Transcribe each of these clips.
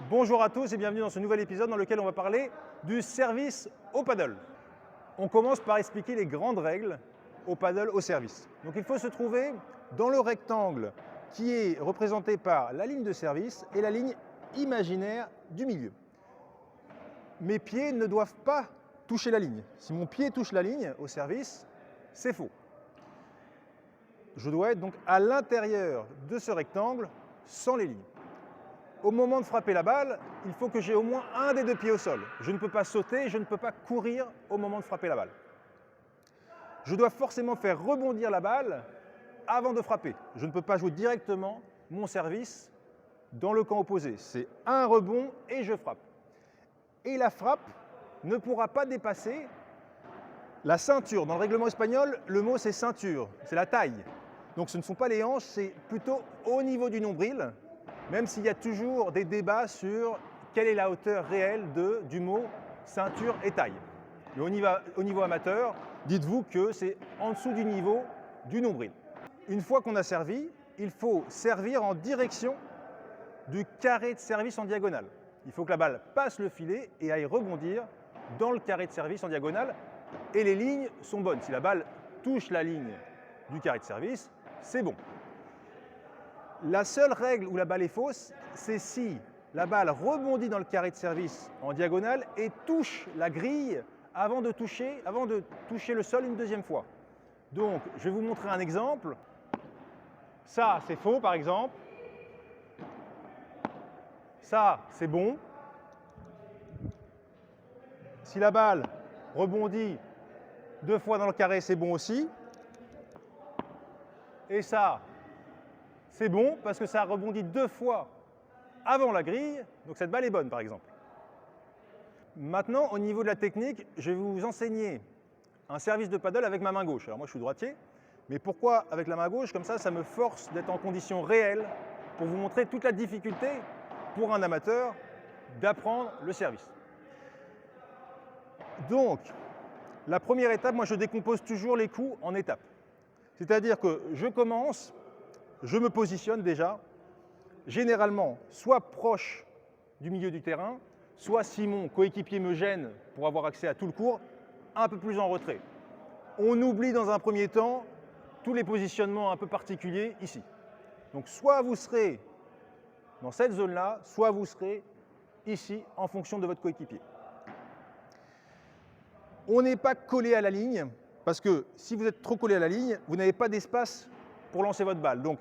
Bonjour à tous et bienvenue dans ce nouvel épisode dans lequel on va parler du service au paddle. On commence par expliquer les grandes règles au paddle au service. Donc il faut se trouver dans le rectangle qui est représenté par la ligne de service et la ligne imaginaire du milieu. Mes pieds ne doivent pas toucher la ligne. Si mon pied touche la ligne au service, c'est faux. Je dois être donc à l'intérieur de ce rectangle sans les lignes. Au moment de frapper la balle, il faut que j'ai au moins un des deux pieds au sol. Je ne peux pas sauter, je ne peux pas courir au moment de frapper la balle. Je dois forcément faire rebondir la balle avant de frapper. Je ne peux pas jouer directement mon service dans le camp opposé. C'est un rebond et je frappe. Et la frappe ne pourra pas dépasser la ceinture. Dans le règlement espagnol, le mot c'est ceinture, c'est la taille. Donc ce ne sont pas les hanches, c'est plutôt au niveau du nombril. Même s'il y a toujours des débats sur quelle est la hauteur réelle du mot ceinture et taille. Mais au niveau amateur, dites-vous que c'est en dessous du niveau du nombril. Une fois qu'on a servi, il faut servir en direction du carré de service en diagonale. Il faut que la balle passe le filet et aille rebondir dans le carré de service en diagonale. Et les lignes sont bonnes. Si la balle touche la ligne du carré de service, c'est bon. La seule règle où la balle est fausse, c'est si la balle rebondit dans le carré de service en diagonale et touche la grille avant de toucher le sol une deuxième fois. Donc, je vais vous montrer un exemple. Ça, c'est faux, par exemple. Ça, c'est bon. Si la balle rebondit deux fois dans le carré, c'est bon aussi. Et ça, c'est bon parce que ça rebondit deux fois avant la grille, donc cette balle est bonne par exemple. Maintenant, au niveau de la technique, je vais vous enseigner un service de paddle avec ma main gauche. Alors moi je suis droitier, mais pourquoi avec la main gauche? Comme ça me force d'être en condition réelle pour vous montrer toute la difficulté pour un amateur d'apprendre le service. Donc, la première étape, moi je décompose toujours les coups en étapes. C'est-à-dire que je commence, je me positionne déjà, généralement, soit proche du milieu du terrain, soit si mon coéquipier me gêne pour avoir accès à tout le court, un peu plus en retrait. On oublie dans un premier temps tous les positionnements un peu particuliers ici. Donc soit vous serez dans cette zone-là, soit vous serez ici en fonction de votre coéquipier. On n'est pas collé à la ligne, parce que si vous êtes trop collé à la ligne, vous n'avez pas d'espace pour lancer votre balle. Donc,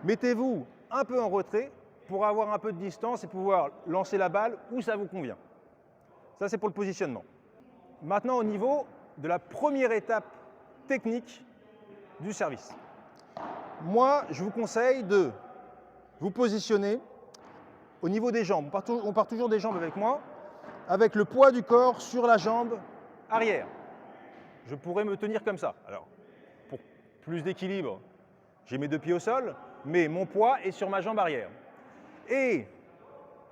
mettez-vous un peu en retrait pour avoir un peu de distance et pouvoir lancer la balle où ça vous convient. Ça, c'est pour le positionnement. Maintenant, au niveau de la première étape technique du service. Moi, je vous conseille de vous positionner au niveau des jambes. On part toujours des jambes avec moi, avec le poids du corps sur la jambe arrière. Je pourrais me tenir comme ça. Alors, pour plus d'équilibre, j'ai mes deux pieds au sol, mais mon poids est sur ma jambe arrière. Et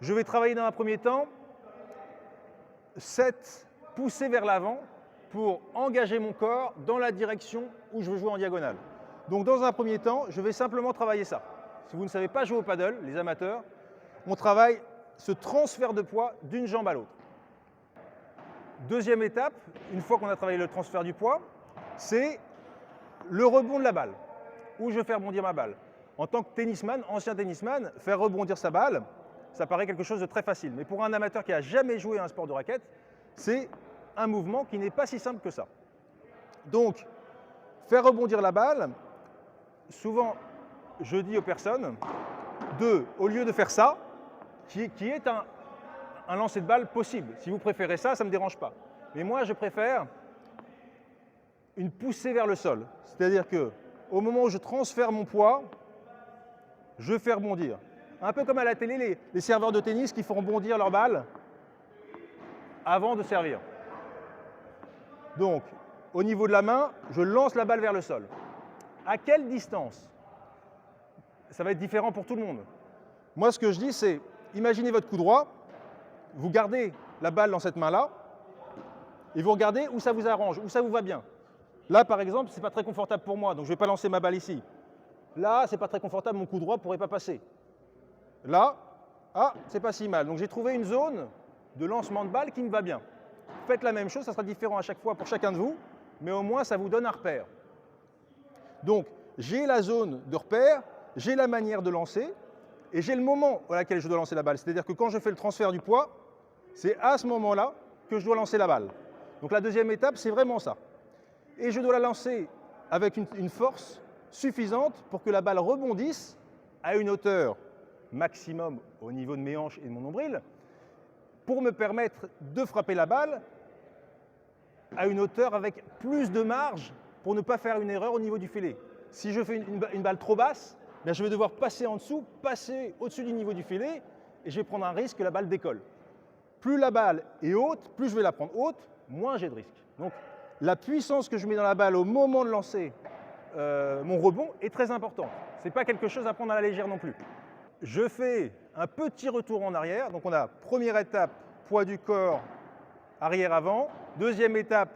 je vais travailler dans un premier temps cette poussée vers l'avant pour engager mon corps dans la direction où je veux jouer en diagonale. Donc dans un premier temps, je vais simplement travailler ça. Si vous ne savez pas jouer au paddle, les amateurs, on travaille ce transfert de poids d'une jambe à l'autre. Deuxième étape, une fois qu'on a travaillé le transfert du poids, c'est le rebond de la balle, où je fais rebondir ma balle. En tant que tennisman, ancien tennisman, faire rebondir sa balle, ça paraît quelque chose de très facile. Mais pour un amateur qui n'a jamais joué à un sport de raquette, c'est un mouvement qui n'est pas si simple que ça. Donc, faire rebondir la balle, souvent, je dis aux personnes, au lieu de faire ça, qui est un lancer de balle possible. Si vous préférez ça, ça ne me dérange pas. Mais moi, je préfère une poussée vers le sol. C'est-à-dire qu'au moment où je transfère mon poids, je fais rebondir. Un peu comme à la télé, les serveurs de tennis qui font rebondir leur balle avant de servir. Donc, au niveau de la main, je lance la balle vers le sol. À quelle distance? Ça va être différent pour tout le monde. Moi, ce que je dis, c'est, imaginez votre coup droit, vous gardez la balle dans cette main-là, et vous regardez où ça vous arrange, où ça vous va bien. Là, par exemple, ce n'est pas très confortable pour moi, donc je ne vais pas lancer ma balle ici. Là, ce n'est pas très confortable, mon coup droit ne pourrait pas passer. Là, Ah, c'est pas si mal. Donc j'ai trouvé une zone de lancement de balle qui me va bien. Faites la même chose, ça sera différent à chaque fois pour chacun de vous, mais au moins ça vous donne un repère. Donc j'ai la zone de repère, j'ai la manière de lancer, et j'ai le moment à laquelle je dois lancer la balle. C'est-à-dire que quand je fais le transfert du poids, c'est à ce moment-là que je dois lancer la balle. Donc la deuxième étape, c'est vraiment ça. Et je dois la lancer avec une force suffisante pour que la balle rebondisse à une hauteur maximum au niveau de mes hanches et de mon nombril, pour me permettre de frapper la balle à une hauteur avec plus de marge pour ne pas faire une erreur au niveau du filet. Si je fais une balle trop basse, bien je vais devoir passer en dessous, passer au-dessus du niveau du filet, et je vais prendre un risque que la balle décolle. Plus la balle est haute, plus je vais la prendre haute, moins j'ai de risque. Donc la puissance que je mets dans la balle au moment de lancer mon rebond est très importante. Ce n'est pas quelque chose à prendre à la légère non plus. Je fais un petit retour en arrière. Donc on a première étape, poids du corps, arrière-avant. Deuxième étape,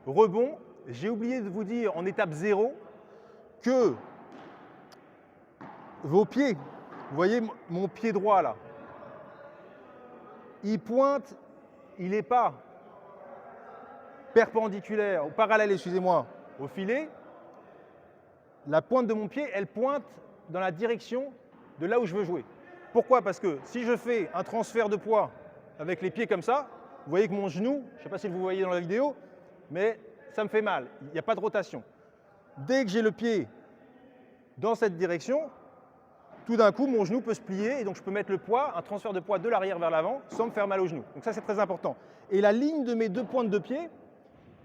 rebond. J'ai oublié de vous dire en étape 0 que vos pieds, vous voyez mon pied droit là, il pointe, il n'est pas perpendiculaire ou parallèle, excusez-moi, au filet. La pointe de mon pied, elle pointe dans la direction de là où je veux jouer. Pourquoi? Parce que si je fais un transfert de poids avec les pieds comme ça, vous voyez que mon genou, je ne sais pas si vous voyez dans la vidéo, mais ça me fait mal, il n'y a pas de rotation. Dès que j'ai le pied dans cette direction, tout d'un coup, mon genou peut se plier et donc je peux mettre le poids, un transfert de poids de l'arrière vers l'avant sans me faire mal au genou. Donc ça, c'est très important. Et la ligne de mes deux pointes de pied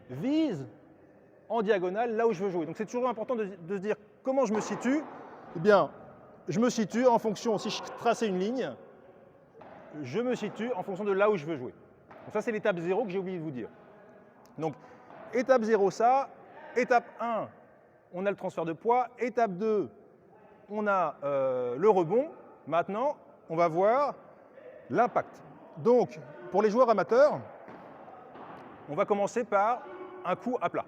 vise en diagonale là où je veux jouer. Donc c'est toujours important de se dire comment je me situe. Eh bien, je me situe en fonction, si je traçais une ligne, je me situe en fonction de là où je veux jouer. Donc ça, c'est l'étape 0 que j'ai oublié de vous dire. Donc, étape 0, ça. Étape 1, on a le transfert de poids. Étape 2, on a le rebond. Maintenant, on va voir l'impact. Donc, pour les joueurs amateurs, on va commencer par un coup à plat.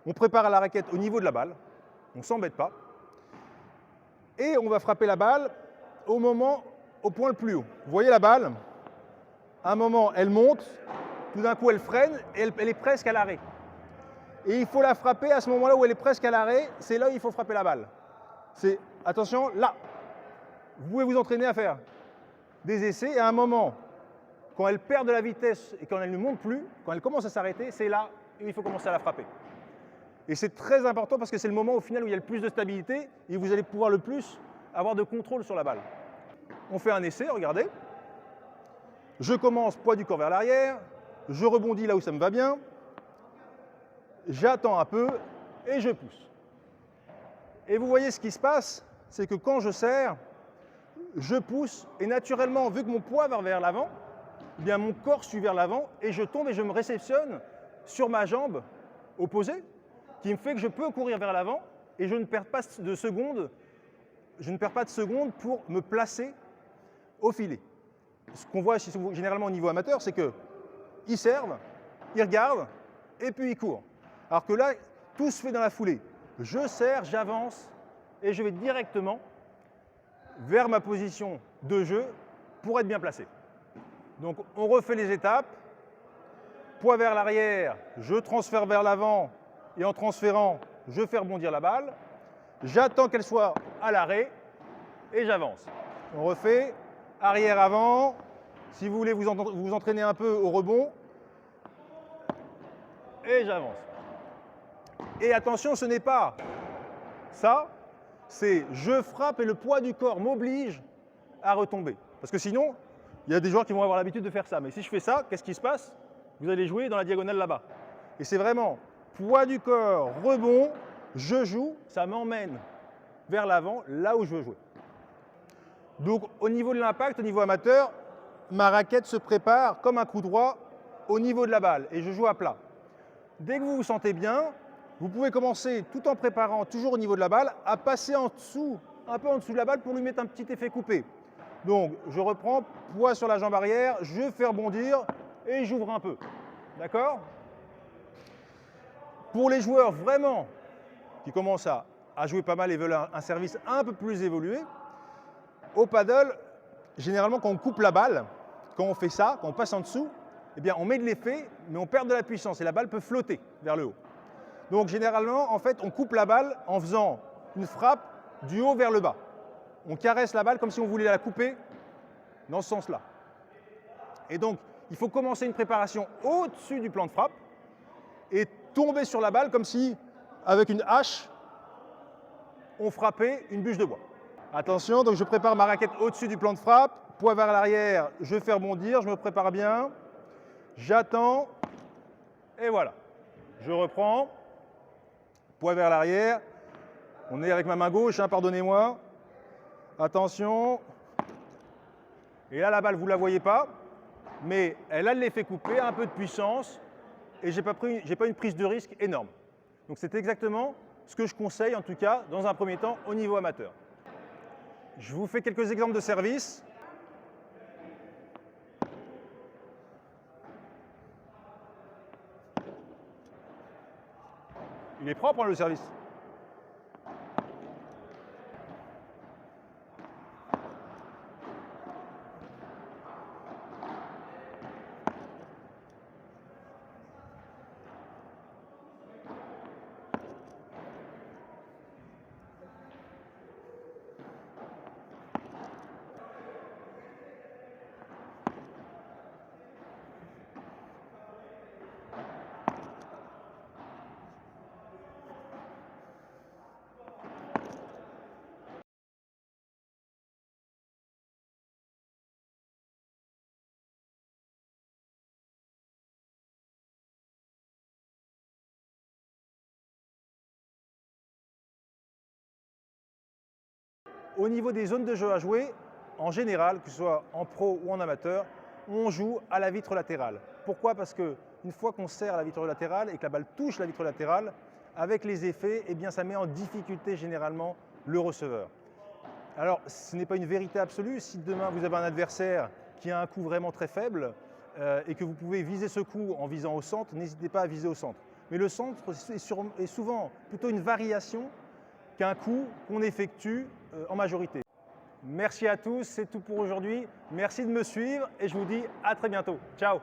On prépare la raquette au niveau de la balle. On ne s'embête pas. Et on va frapper la balle au point le plus haut. Vous voyez la balle, à un moment, elle monte, tout d'un coup, elle freine et elle est presque à l'arrêt. Et il faut la frapper à ce moment-là où elle est presque à l'arrêt, c'est là où il faut frapper la balle. C'est, attention, là. Vous pouvez vous entraîner à faire des essais et à un moment, quand elle perd de la vitesse et quand elle ne monte plus, quand elle commence à s'arrêter, c'est là où il faut commencer à la frapper. Et c'est très important parce que c'est le moment au final où il y a le plus de stabilité et vous allez pouvoir le plus avoir de contrôle sur la balle. On fait un essai, regardez. Je commence poids du corps vers l'arrière, je rebondis là où ça me va bien, j'attends un peu et je pousse. Et vous voyez ce qui se passe, c'est que quand je serre, je pousse et naturellement, vu que mon poids va vers l'avant, eh bien mon corps suit vers l'avant et je tombe et je me réceptionne sur ma jambe opposée, qui me fait que je peux courir vers l'avant et je ne perds pas de seconde pour me placer au filet. Ce qu'on voit généralement au niveau amateur, c'est qu'ils servent, ils regardent et puis ils courent. Alors que là, tout se fait dans la foulée. Je serre, j'avance et je vais directement vers ma position de jeu pour être bien placé. Donc on refait les étapes. Poids vers l'arrière, je transfère vers l'avant et en transférant, je fais rebondir la balle. J'attends qu'elle soit à l'arrêt et j'avance. On refait arrière-avant. Si vous voulez vous entraîner un peu au rebond. Et j'avance. Et attention, ce n'est pas ça, c'est je frappe et le poids du corps m'oblige à retomber. Parce que sinon, il y a des joueurs qui vont avoir l'habitude de faire ça. Mais si je fais ça, qu'est-ce qui se passe? Vous allez jouer dans la diagonale là-bas. Et c'est vraiment poids du corps, rebond, je joue, ça m'emmène vers l'avant, là où je veux jouer. Donc au niveau de l'impact, au niveau amateur, ma raquette se prépare comme un coup droit au niveau de la balle et je joue à plat. Dès que vous vous sentez bien, vous pouvez commencer, tout en préparant toujours au niveau de la balle, à passer en dessous, un peu en dessous de la balle pour lui mettre un petit effet coupé. Donc je reprends, poids sur la jambe arrière, je fais rebondir et j'ouvre un peu. D'accord? Pour les joueurs vraiment qui commencent à jouer pas mal et veulent un service un peu plus évolué, au paddle, généralement, quand on coupe la balle, quand on fait ça, quand on passe en dessous, eh bien, on met de l'effet, mais on perd de la puissance et la balle peut flotter vers le haut. Donc, généralement, en fait, on coupe la balle en faisant une frappe du haut vers le bas. On caresse la balle comme si on voulait la couper dans ce sens-là. Et donc, il faut commencer une préparation au-dessus du plan de frappe et tomber sur la balle comme si, avec une hache, on frappait une bûche de bois. Attention, donc je prépare ma raquette au-dessus du plan de frappe, poids vers l'arrière, je fais rebondir, je me prépare bien, j'attends, et voilà. Je reprends, poids vers l'arrière, on est avec ma main gauche, hein, pardonnez-moi. Attention, et là la balle, vous ne la voyez pas, mais elle a de l'effet coupé, un peu de puissance, et je n'ai pas une prise de risque énorme. Donc c'est exactement ce que je conseille, en tout cas, dans un premier temps, au niveau amateur. Je vous fais quelques exemples de service. Il est propre, hein, le service. Au niveau des zones de jeu à jouer, en général, que ce soit en pro ou en amateur, on joue à la vitre latérale. Pourquoi? Parce qu'une fois qu'on serre la vitre latérale et que la balle touche la vitre latérale, avec les effets, eh bien, ça met en difficulté généralement le receveur. Alors, ce n'est pas une vérité absolue. Si demain vous avez un adversaire qui a un coup vraiment très faible et que vous pouvez viser ce coup en visant au centre, n'hésitez pas à viser au centre. Mais le centre est souvent plutôt une variation qu'un coup qu'on effectue en majorité. Merci à tous, c'est tout pour aujourd'hui. Merci de me suivre et je vous dis à très bientôt. Ciao!